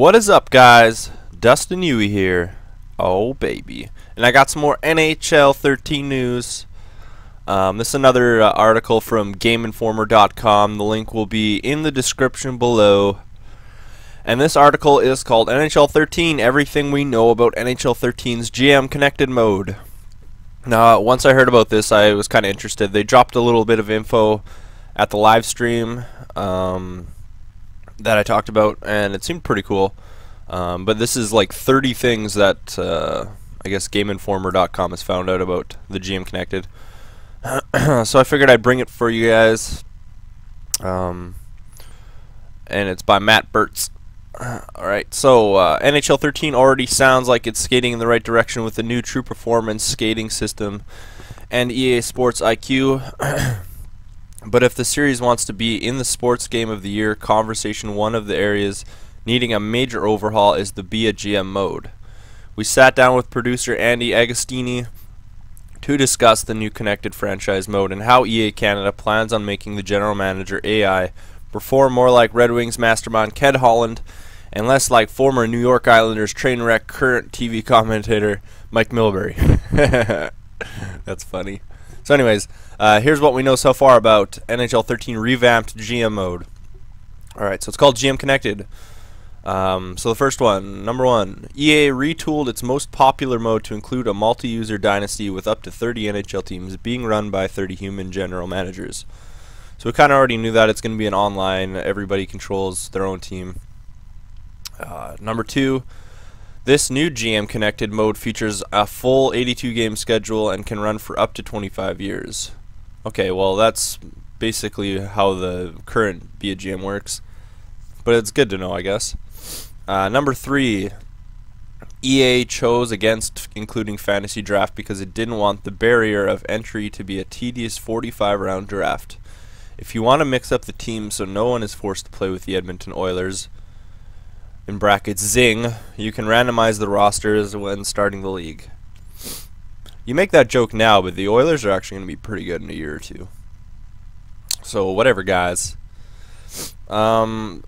What is up, guys? Dustin Yewy here. Oh baby, and I got some more NHL 13 news. This is another article from GameInformer.com. The link will be in the description below. And this article is called NHL 13: Everything We Know About NHL 13's GM Connected Mode. Now, once I heard about this, I was kind of interested. They dropped a little bit of info at the live stream that I talked about, and it seemed pretty cool. But this is like 30 things that I guess GameInformer.com has found out about the GM Connected. So I figured I'd bring it for you guys. And it's by Matt Burtz. Alright, so NHL 13 already sounds like it's skating in the right direction with the new True Performance skating system and EA Sports IQ. But if the series wants to be in the sports game of the year conversation, one of the areas needing a major overhaul is the Be a GM mode. We sat down with producer Andy Agostini to discuss the new connected franchise mode and how EA Canada plans on making the general manager AI perform more like Red Wings mastermind Ken Holland and less like former New York Islanders train wreck current TV commentator Mike Milbury. That's funny. So anyways, here's what we know so far about NHL 13 revamped GM mode. Alright, so it's called GM Connected. So the first one, number one, EA retooled its most popular mode to include a multi-user dynasty with up to 30 NHL teams being run by 30 human general managers. So we kind of already knew that it's going to be an online, everybody controls their own team. Number two, this new GM Connected mode features a full 82 game schedule and can run for up to 25 years. Okay, well that's basically how the current Be a GM works, but it's good to know, I guess. Number three, EA chose against including fantasy draft because it didn't want the barrier of entry to be a tedious 45-round draft. If you want to mix up the team so no one is forced to play with the Edmonton Oilers, in brackets Zing, you can randomize the rosters when starting the league. You make that joke now, but the Oilers are actually going to be pretty good in a year or two. So whatever, guys. Randomize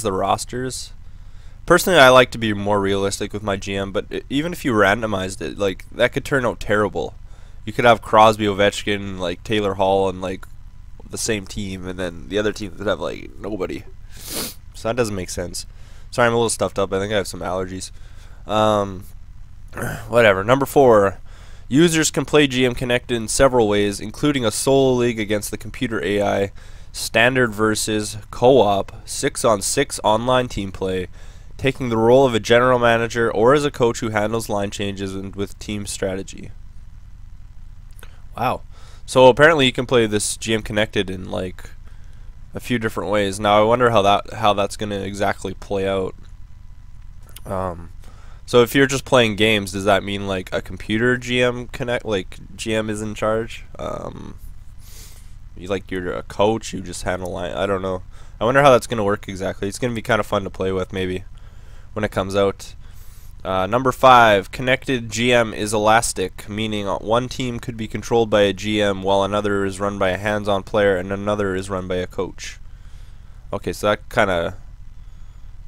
the rosters. Personally, I like to be more realistic with my GM, but even if you randomized it, like that could turn out terrible. You could have Crosby, Ovechkin, like Taylor Hall, and like the same team, and then the other team could have like nobody. So that doesn't make sense. Sorry, I'm a little stuffed up. I think I have some allergies. Whatever. Number four, users can play GM Connected in several ways, including a solo league against the computer AI, standard versus, co-op, 6-on-6 online team play, taking the role of a general manager or as a coach who handles line changes and with team strategy. Wow. So apparently you can play this GM Connected in like a few different ways. Now I wonder how that's going to exactly play out. So if you're just playing games, does that mean like a computer GM GM is in charge? You're a coach, you just handle line. I don't know. I wonder how that's going to work exactly. It's going to be kind of fun to play with maybe when it comes out. Number five, connected GM is elastic, meaning one team could be controlled by a GM while another is run by a hands-on player and another is run by a coach. Okay, so that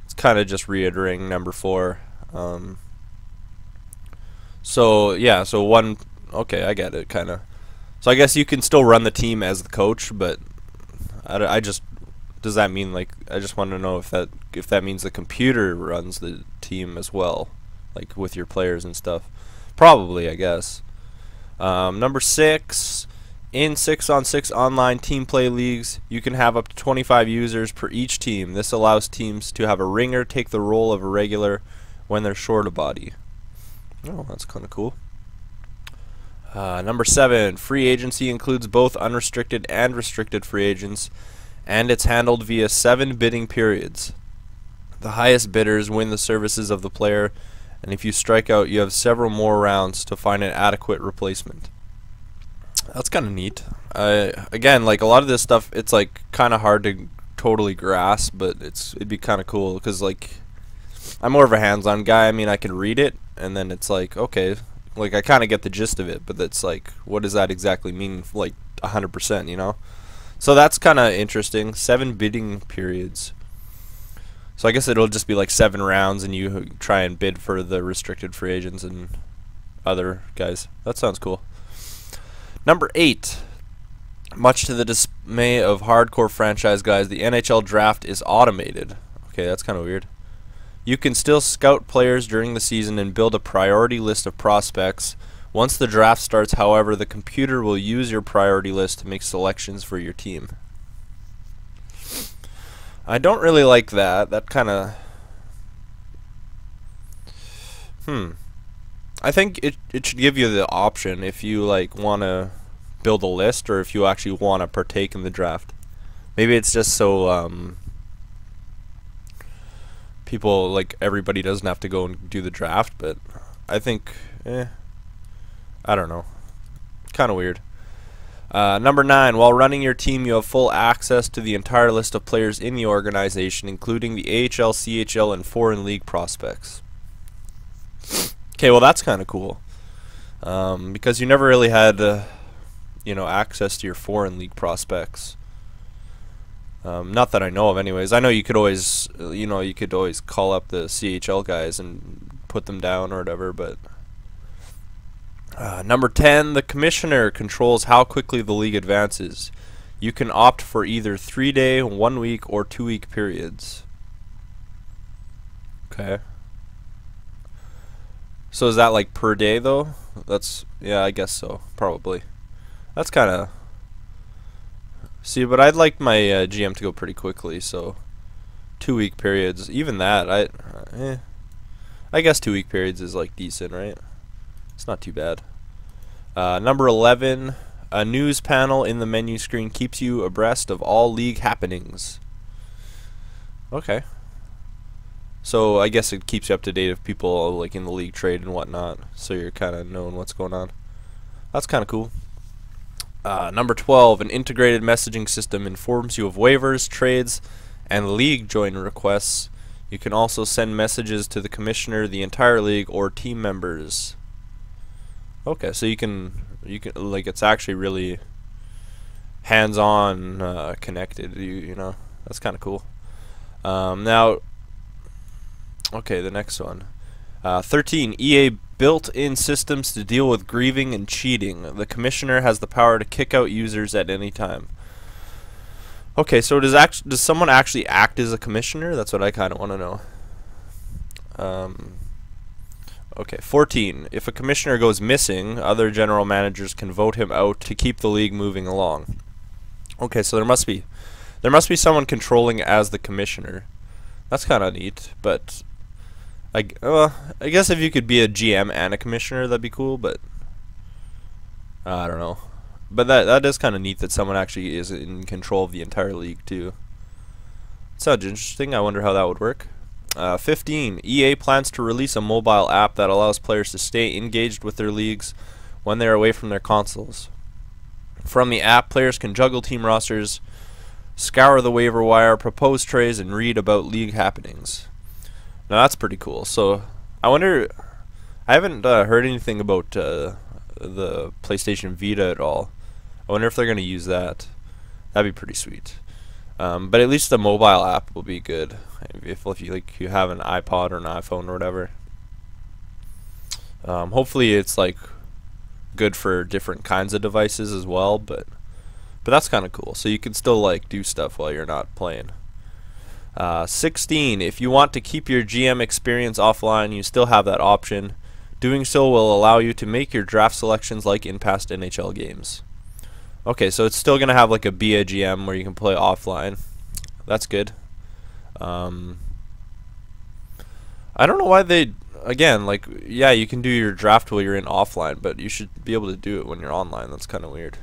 it's kind of just reiterating number four. So yeah, so one. Okay, I get it, kind of. So I guess you can still run the team as the coach, but I just does that mean like I just want to know if that means the computer runs the team as well, like with your players and stuff. Probably, I guess. Number six, in 6-on-6 online team play leagues, you can have up to 25 users per each team. This allows teams to have a ringer take the role of a regular when they're short a body. Oh, that's kind of cool. Number seven, free agency includes both unrestricted and restricted free agents, and it's handled via 7 bidding periods. The highest bidders win the services of the player, and if you strike out, you have several more rounds to find an adequate replacement. That's kind of neat. Again, like a lot of this stuff, it's like kind of hard to totally grasp, but it'd be kind of cool because like I'm more of a hands-on guy. I mean, I can read it, and then it's like, okay, like I kind of get the gist of it, but it's like, what does that exactly mean? Like 100%, you know? So that's kind of interesting. 7 bidding periods. So I guess it'll just be like 7 rounds, and you try and bid for the restricted free agents and other guys. That sounds cool. Number 8. Much to the dismay of hardcore franchise guys, the NHL draft is automated. Okay, that's kind of weird. You can still scout players during the season and build a priority list of prospects. Once the draft starts, however, the computer will use your priority list to make selections for your team. I don't really like that. That kind of... I think it should give you the option if you like want to build a list or if you actually want to partake in the draft. Maybe it's just so people, like, everybody doesn't have to go and do the draft, but I think, I don't know. Kind of weird. Number 9, while running your team, you have full access to the entire list of players in the organization, including the AHL, CHL, and foreign league prospects. Okay, well that's kind of cool, because you never really had, access to your foreign league prospects. Not that I know of, anyways. I know you could always, call up the CHL guys and put them down or whatever, but. Number 10, the commissioner controls how quickly the league advances. You can opt for either 3-day, 1-week, or 2-week periods. Okay. So is that like per day though? That's, yeah, I guess so, probably. That's kind of... See, but I'd like my GM to go pretty quickly, so 2-week periods, even that, I guess 2-week periods is like decent, right? It's not too bad. Number 11, a news panel in the menu screen keeps you abreast of all league happenings. Okay. So I guess it keeps you up to date of people like in the league trade and whatnot, so you're kind of knowing what's going on. That's kind of cool. Number 12, an integrated messaging system informs you of waivers, trades, and league join requests. You can also send messages to the commissioner, the entire league, or team members. Okay, so you can like, it's actually really hands-on connected. You know, that's kind of cool. Now, okay, the next one. 13, EA built-in systems to deal with grieving and cheating. The commissioner has the power to kick out users at any time. Okay, so does someone actually act as a commissioner? That's what I kind of want to know. Okay, 14. If a commissioner goes missing, other general managers can vote him out to keep the league moving along. Okay, so there must be someone controlling as the commissioner. That's kind of neat, but I guess if you could be a GM and a commissioner, that'd be cool, but I don't know. But that is kind of neat that someone actually is in control of the entire league too. Sounds interesting. I wonder how that would work. 15. EA plans to release a mobile app that allows players to stay engaged with their leagues when they are away from their consoles. From the app, players can juggle team rosters, scour the waiver wire, propose trades, and read about league happenings. Now that's pretty cool. So I wonder, I haven't heard anything about the PlayStation Vita at all. I wonder if they're going to use that. That'd be pretty sweet. But at least the mobile app will be good if you have an iPod or an iPhone or whatever. Hopefully it's like good for different kinds of devices as well, but that's kind of cool. So you can still like do stuff while you're not playing. 16. If you want to keep your GM experience offline, you still have that option. Doing so will allow you to make your draft selections like in past NHL games. Okay, so it's still gonna have like a BA GM where you can play offline. That's good. I don't know why they, again, like, yeah, you can do your draft while you're in offline, but you should be able to do it when you're online. That's kind of weird.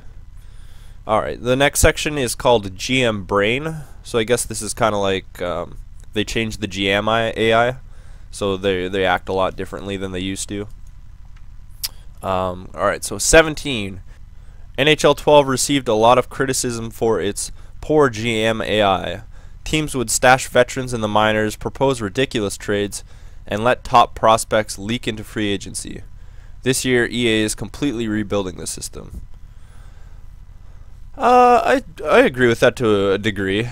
Alright, the next section is called GM Brain. So I guess this is kind of like they changed the GM AI, so they act a lot differently than they used to. Alright, so 17. NHL 12 received a lot of criticism for its poor GM AI. Teams would stash veterans in the minors, propose ridiculous trades, and let top prospects leak into free agency. This year, EA is completely rebuilding the system. I agree with that to a degree.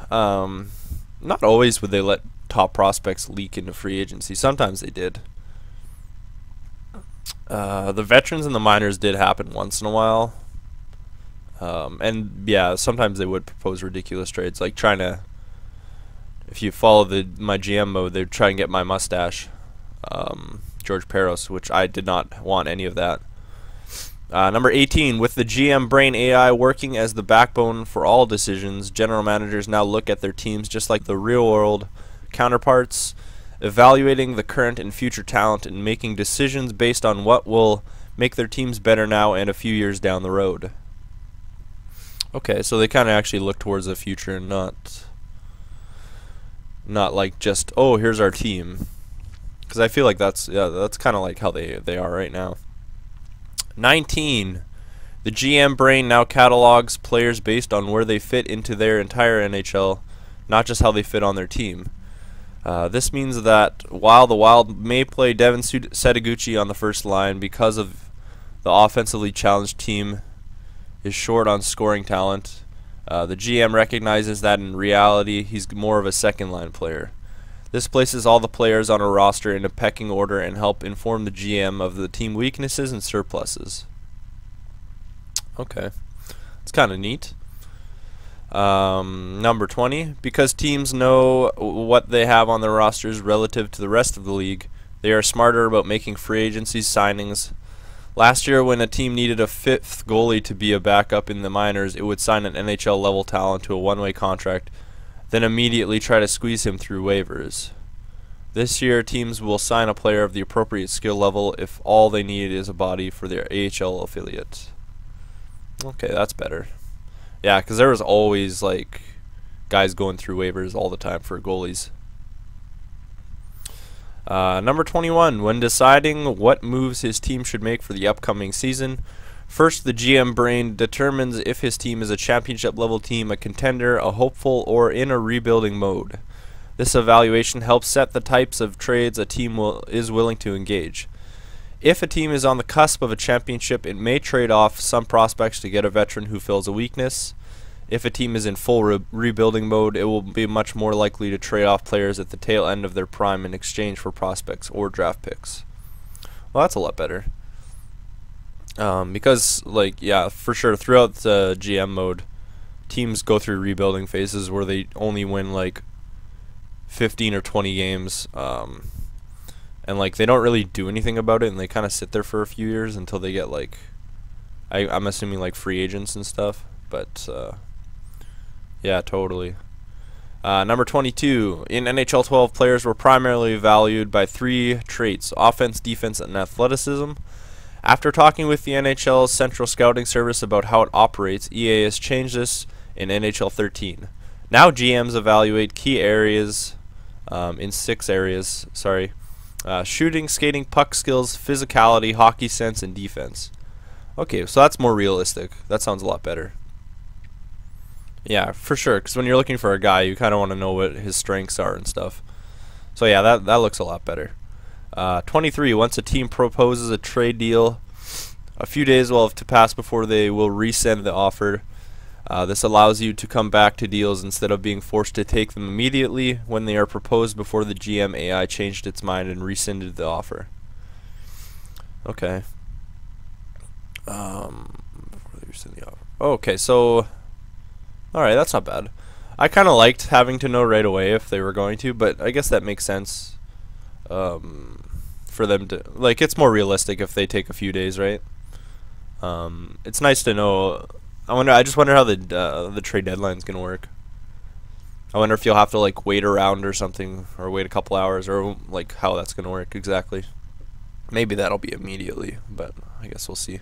Not always would they let top prospects leak into free agency. Sometimes they did. The veterans and the minors did happen once in a while. And yeah, sometimes they would propose ridiculous trades, like trying to, if you follow my GM mode, they'd try and get my mustache, George Peros, which I did not want any of that. Number 18, with the GM Brain AI working as the backbone for all decisions, general managers now look at their teams just like the real-world counterparts, evaluating the current and future talent and making decisions based on what will make their teams better now and a few years down the road. Okay, so they kind of actually look towards the future and not like just, oh, here's our team. Because I feel like that's kind of like how they are right now. 19. The GM Brain now catalogs players based on where they fit into their entire NHL, not just how they fit on their team. This means that while the Wild may play Devin Setaguchi on the first line because of the offensively challenged team is short on scoring talent, the GM recognizes that in reality he's more of a second line player. This places all the players on a roster in a pecking order and help inform the GM of the team weaknesses and surpluses. Okay, it's kind of neat. Number 20, because teams know what they have on their rosters relative to the rest of the league, they are smarter about making free agency signings. Last year, when a team needed a fifth goalie to be a backup in the minors, it would sign an NHL level talent to a one-way contract, then immediately try to squeeze him through waivers. This year, teams will sign a player of the appropriate skill level if all they need is a body for their AHL affiliate. Okay, that's better. Yeah, because there was always like guys going through waivers all the time for goalies. Number 21, when deciding what moves his team should make for the upcoming season, first the GM Brain determines if his team is a championship level team, a contender, a hopeful, or in a rebuilding mode. This evaluation helps set the types of trades a team is willing to engage. If a team is on the cusp of a championship, it may trade off some prospects to get a veteran who fills a weakness. If a team is in full rebuilding mode, it will be much more likely to trade off players at the tail end of their prime in exchange for prospects or draft picks. Well, that's a lot better. Because, like, yeah, for sure, throughout the GM mode, teams go through rebuilding phases where they only win, like, 15 or 20 games, and, like, they don't really do anything about it, and they kind of sit there for a few years until they get, like, I'm assuming, like, free agents and stuff, but, yeah, totally. Number 22, in NHL 12, players were primarily valued by three traits: offense, defense, and athleticism. After talking with the NHL's Central Scouting Service about how it operates, EA has changed this in NHL 13. Now GMs evaluate key areas in 6 areas, shooting, skating, puck skills, physicality, hockey sense, and defense. Okay, so that's more realistic. That sounds a lot better. Yeah, for sure, because when you're looking for a guy, you kind of want to know what his strengths are and stuff. So yeah, that looks a lot better. 23, once a team proposes a trade deal, a few days will have to pass before they will resend the offer. This allows you to come back to deals instead of being forced to take them immediately when they are proposed before the GM AI changed its mind and rescinded the offer. Okay. Before they rescind the offer. Okay, so... Alright, that's not bad. I kind of liked having to know right away if they were going to, but I guess that makes sense for them to... Like, it's more realistic if they take a few days, right? It's nice to know... I just wonder how the trade deadline's going to work. I wonder if you'll have to, like, wait around or something, or wait a couple hours, or, like, how that's going to work exactly. Maybe that'll be immediately, but I guess we'll see.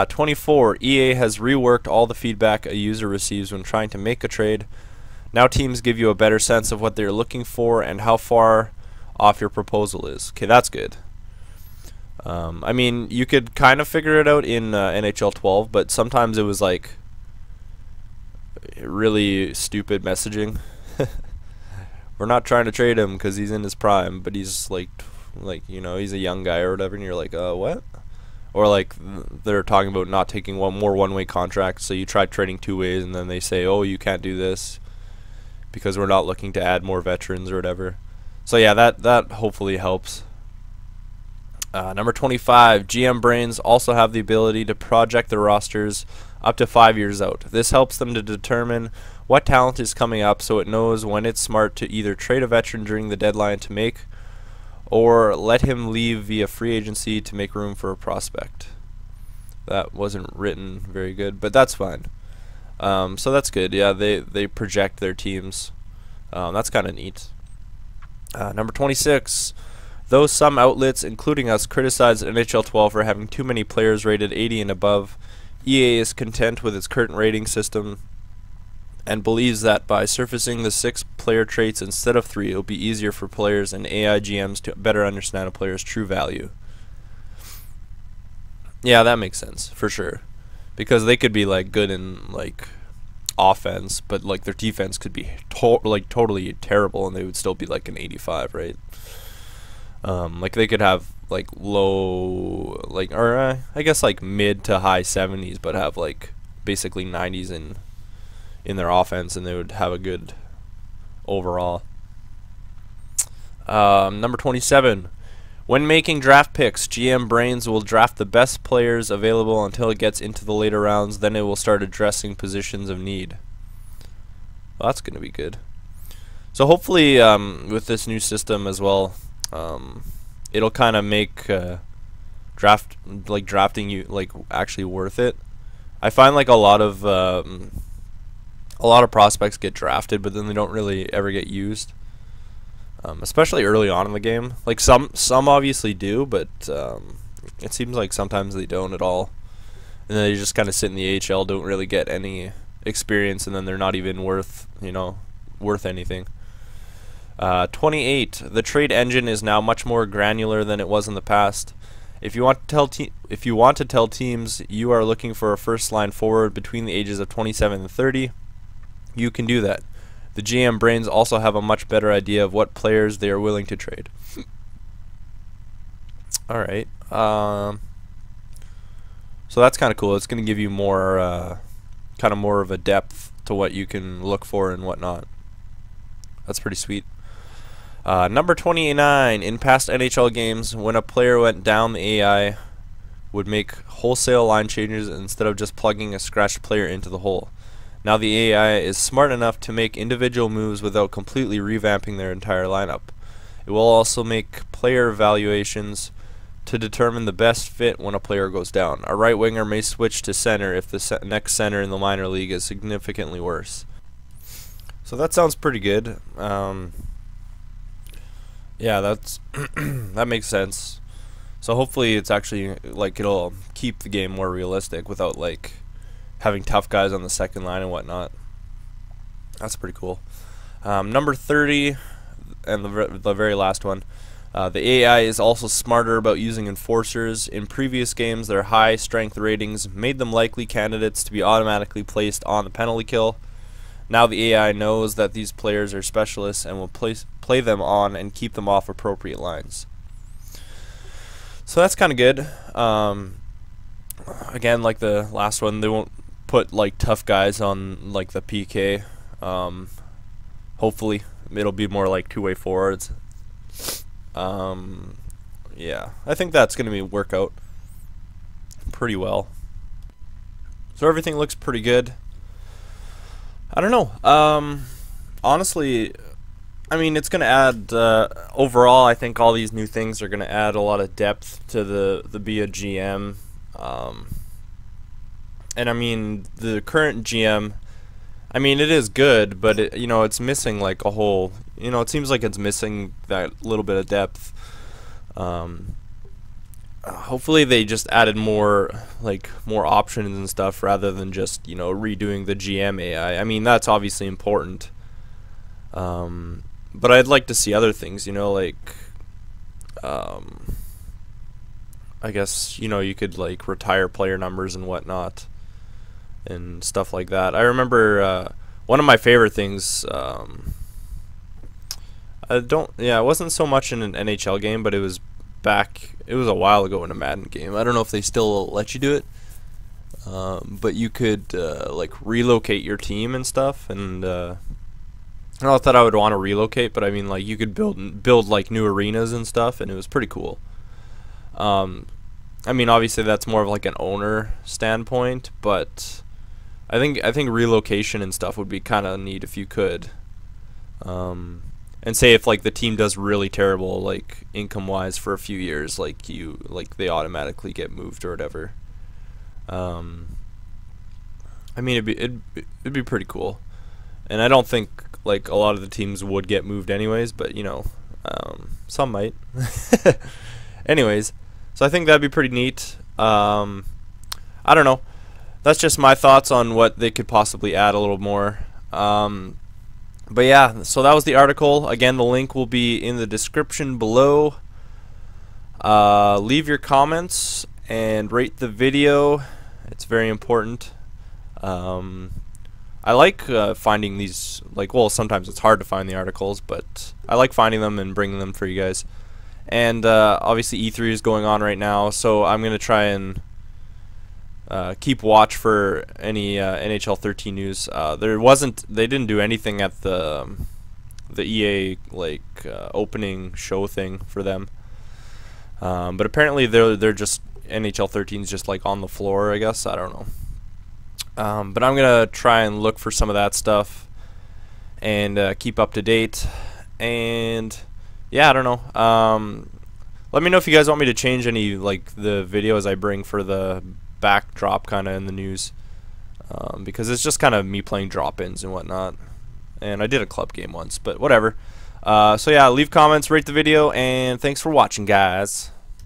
24, EA has reworked all the feedback a user receives when trying to make a trade. Now teams give you a better sense of what they're looking for and how far off your proposal is. Okay, that's good. I mean, you could kind of figure it out in NHL 12, but sometimes it was like really stupid messaging. We're not trying to trade him because he's in his prime, but he's like you know, he's a young guy or whatever, and you're like, what? Or like they're talking about not taking more one-way contracts, so you try trading 2 ways, and then they say, oh, you can't do this because we're not looking to add more veterans or whatever. So yeah, that hopefully helps. Number 25, GM brains also have the ability to project their rosters up to 5 years out. This helps them to determine what talent is coming up, so it knows when it's smart to either trade a veteran during the deadline to make, or let him leave via free agency to make room for a prospect. That wasn't written very good, but that's fine. So that's good. Yeah, they project their teams. That's kind of neat. Number 26. Though some outlets, including us, criticize NHL 12 for having too many players rated 80 and above, EA is content with its current rating system and believes that by surfacing the 6 player traits instead of 3, it will be easier for players and AI GMs to better understand a player's true value. Yeah, that makes sense, for sure. Because they could be like good in like offense, but like their defense could be totally terrible and they would still be like an 85, right? Like they could have like low, like, or I guess like mid to high 70s, but have like basically 90s in their offense, and they would have a good overall. Number 27. When making draft picks, GM brains will draft the best players available until it gets into the later rounds. Then it will start addressing positions of need. Well, that's going to be good. So hopefully, with this new system as well, it'll kind of make drafting you like actually worth it. I find like a lot of prospects get drafted, but then they don't really ever get used. Especially early on in the game. Like some obviously do, but it seems like sometimes they don't at all. And then they just kind of sit in the AHL, don't really get any experience, and then they're not even worth anything. 28. The trade engine is now much more granular than it was in the past. If you want to tell teams you are looking for a first-line forward between the ages of 27 and 30, you can do that. The GM brains also have a much better idea of what players they are willing to trade. Alright. So that's kind of cool. It's going to give you more, kind of more of a depth to what you can look for and whatnot. That's pretty sweet. Number 29. In past NHL games, when a player went down, the AI would make wholesale line changes instead of just plugging a scratched player into the hole. Now the AI is smart enough to make individual moves without completely revamping their entire lineup. It will also make player evaluations to determine the best fit when a player goes down. A right winger may switch to center if the next center in the minor league is significantly worse. So that sounds pretty good. Yeah, that's that makes sense. So hopefully it's actually like it'll keep the game more realistic without like having tough guys on the second line and whatnot. That's pretty cool. Number 30, and the very last one. The AI is also smarter about using enforcers. In previous games, their high strength ratings made them likely candidates to be automatically placed on the penalty kill. Now the AI knows that these players are specialists and will play them on and keep them off appropriate lines. So that's kind of good. Again, like the last one, they won't put like tough guys on like the PK. Hopefully it'll be more like two-way forwards. Yeah, I think that's gonna work out pretty well. So everything looks pretty good. I don't know. Honestly, I mean, it's gonna add overall. I think all these new things are gonna add a lot of depth to the be a GM. And I mean, the current GM, I mean, it is good, but it, it's missing like a whole. It seems like it's missing that little bit of depth. Hopefully, they just added more options and stuff rather than just redoing the GM AI. I mean, that's obviously important. But I'd like to see other things. I guess you could like retire player numbers and whatnot, and stuff like that. I remember one of my favorite things. It wasn't so much in an NHL game, but it was a while ago in a Madden game. I don't know if they still let you do it, but you could like relocate your team and stuff, and Not that I would want to relocate, but I mean, like, you could build like new arenas and stuff, and it was pretty cool. I mean, obviously that's more of like an owner standpoint, but I think relocation and stuff would be kind of neat if you could. And say if like the team does really terrible, like income wise for a few years, like they automatically get moved or whatever. I mean, it'd be pretty cool, and I don't think like a lot of the teams would get moved anyways, but you know, some might. Anyways, so I think that'd be pretty neat. I don't know. That's just my thoughts on what they could possibly add a little more. But yeah, so that was the article. Again, the link will be in the description below. Leave your comments and rate the video. It's very important. I like finding these, like, well, sometimes it's hard to find the articles, but I like finding them and bringing them for you guys. And obviously E3 is going on right now, so I'm going to try and keep watch for any NHL 13 news. They didn't do anything at the EA like opening show thing for them. But apparently they're just NHL 13 is just like on the floor, I guess. I don't know. But I'm gonna try and look for some of that stuff and keep up to date. And yeah, I don't know. Let me know if you guys want me to change any like the videos I bring for the backdrop kind of in the news, because it's just kind of me playing drop-ins and whatnot. And I did a club game once, but whatever. So yeah, leave comments, rate the video, and thanks for watching, guys.